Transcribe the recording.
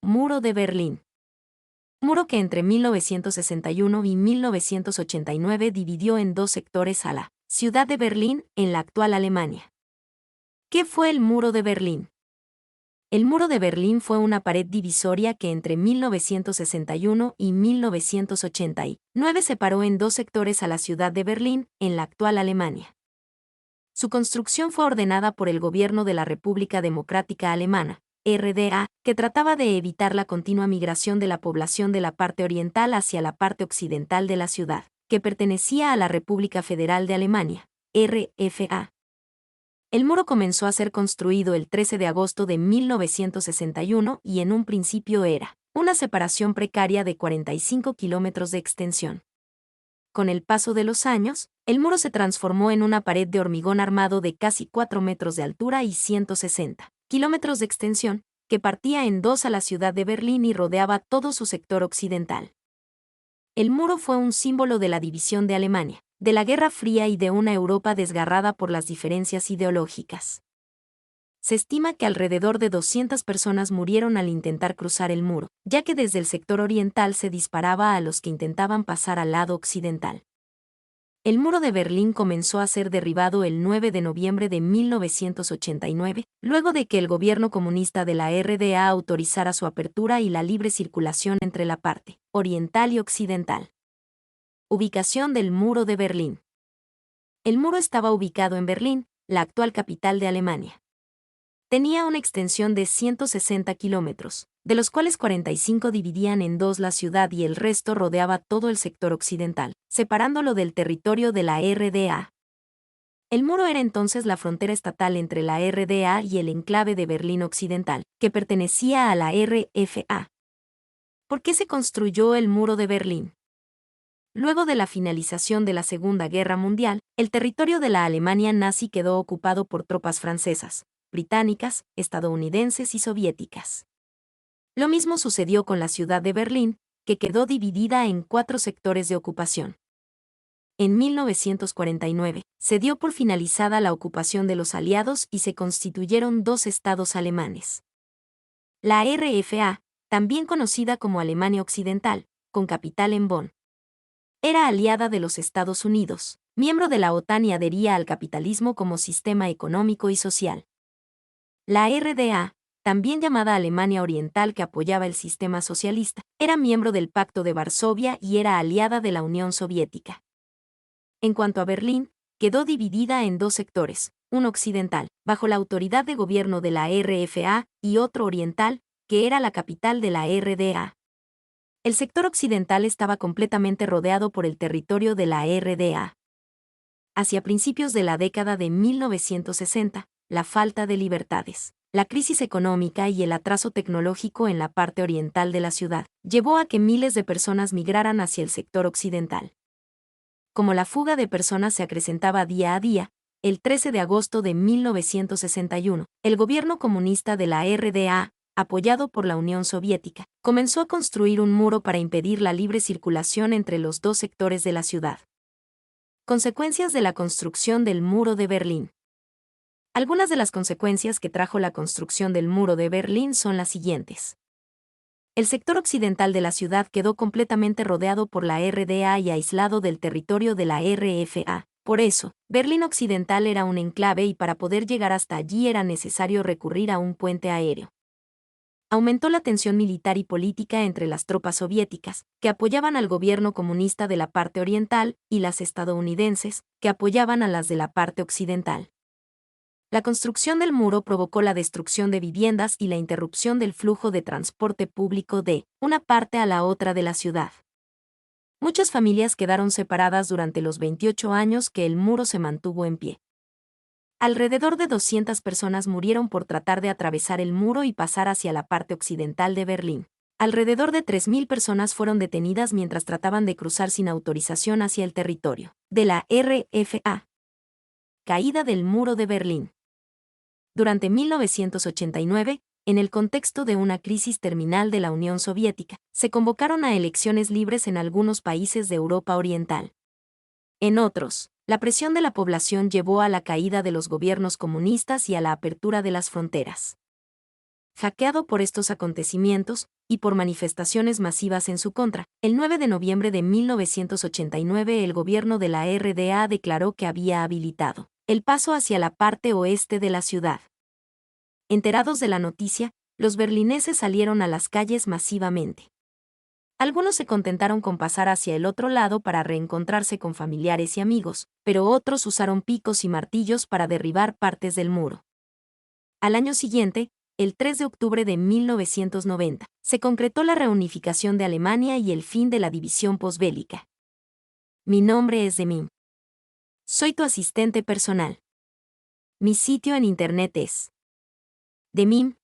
Muro de Berlín. Muro que entre 1961 y 1989 dividió en dos sectores a la ciudad de Berlín, en la actual Alemania. ¿Qué fue el Muro de Berlín? El Muro de Berlín fue una pared divisoria que entre 1961 y 1989 separó en dos sectores a la ciudad de Berlín, en la actual Alemania. Su construcción fue ordenada por el gobierno de la República Democrática Alemana, RDA, que trataba de evitar la continua migración de la población de la parte oriental hacia la parte occidental de la ciudad, que pertenecía a la República Federal de Alemania, RFA. El muro comenzó a ser construido el 13 de agosto de 1961 y en un principio era una separación precaria de 45 kilómetros de extensión. Con el paso de los años, el muro se transformó en una pared de hormigón armado de casi 4 metros de altura y 160 kilómetros de extensión, que partía en dos a la ciudad de Berlín y rodeaba todo su sector occidental. El muro fue un símbolo de la división de Alemania, de la Guerra Fría y de una Europa desgarrada por las diferencias ideológicas. Se estima que alrededor de 200 personas murieron al intentar cruzar el muro, ya que desde el sector oriental se disparaba a los que intentaban pasar al lado occidental. El muro de Berlín comenzó a ser derribado el 9 de noviembre de 1989, luego de que el gobierno comunista de la RDA autorizara su apertura y la libre circulación entre la parte oriental y occidental. Ubicación del Muro de Berlín. El muro estaba ubicado en Berlín, la actual capital de Alemania. Tenía una extensión de 160 kilómetros, de los cuales 45 dividían en dos la ciudad y el resto rodeaba todo el sector occidental, separándolo del territorio de la RDA. El muro era entonces la frontera estatal entre la RDA y el enclave de Berlín Occidental, que pertenecía a la RFA. ¿Por qué se construyó el Muro de Berlín? Luego de la finalización de la Segunda Guerra Mundial, el territorio de la Alemania nazi quedó ocupado por tropas francesas, británicas, estadounidenses y soviéticas. Lo mismo sucedió con la ciudad de Berlín, que quedó dividida en 4 sectores de ocupación. En 1949, se dio por finalizada la ocupación de los aliados y se constituyeron 2 estados alemanes. La RFA, también conocida como Alemania Occidental, con capital en Bonn, era aliada de los Estados Unidos, miembro de la OTAN y adhería al capitalismo como sistema económico y social. La RDA, también llamada Alemania Oriental que apoyaba el sistema socialista, era miembro del Pacto de Varsovia y era aliada de la Unión Soviética. En cuanto a Berlín, quedó dividida en 2 sectores, uno occidental, bajo la autoridad de gobierno de la RFA, y otro oriental, que era la capital de la RDA. El sector occidental estaba completamente rodeado por el territorio de la RDA. Hacia principios de la década de 1960, la falta de libertades, la crisis económica y el atraso tecnológico en la parte oriental de la ciudad llevó a que miles de personas migraran hacia el sector occidental. Como la fuga de personas se acrecentaba día a día, el 13 de agosto de 1961, el gobierno comunista de la RDA, apoyado por la Unión Soviética, comenzó a construir un muro para impedir la libre circulación entre los 2 sectores de la ciudad. Consecuencias de la construcción del Muro de Berlín. Algunas de las consecuencias que trajo la construcción del Muro de Berlín son las siguientes. El sector occidental de la ciudad quedó completamente rodeado por la RDA y aislado del territorio de la RFA. Por eso, Berlín Occidental era un enclave y para poder llegar hasta allí era necesario recurrir a un puente aéreo. Aumentó la tensión militar y política entre las tropas soviéticas, que apoyaban al gobierno comunista de la parte oriental, y las estadounidenses, que apoyaban a las de la parte occidental. La construcción del muro provocó la destrucción de viviendas y la interrupción del flujo de transporte público de una parte a la otra de la ciudad. Muchas familias quedaron separadas durante los 28 años que el muro se mantuvo en pie. Alrededor de 200 personas murieron por tratar de atravesar el muro y pasar hacia la parte occidental de Berlín. Alrededor de 3.000 personas fueron detenidas mientras trataban de cruzar sin autorización hacia el territorio de la RFA. Caída del Muro de Berlín. Durante 1989, en el contexto de una crisis terminal de la Unión Soviética, se convocaron a elecciones libres en algunos países de Europa Oriental. En otros, la presión de la población llevó a la caída de los gobiernos comunistas y a la apertura de las fronteras. hackeado por estos acontecimientos y por manifestaciones masivas en su contra. El 9 de noviembre de 1989 el gobierno de la RDA declaró que había habilitado el paso hacia la parte oeste de la ciudad. Enterados de la noticia, los berlineses salieron a las calles masivamente. Algunos se contentaron con pasar hacia el otro lado para reencontrarse con familiares y amigos, pero otros usaron picos y martillos para derribar partes del muro. Al año siguiente, el 3 de octubre de 1990, se concretó la reunificación de Alemania y el fin de la división posbélica. Mi nombre es Demim. Soy tu asistente personal. Mi sitio en internet es demim.es.tl.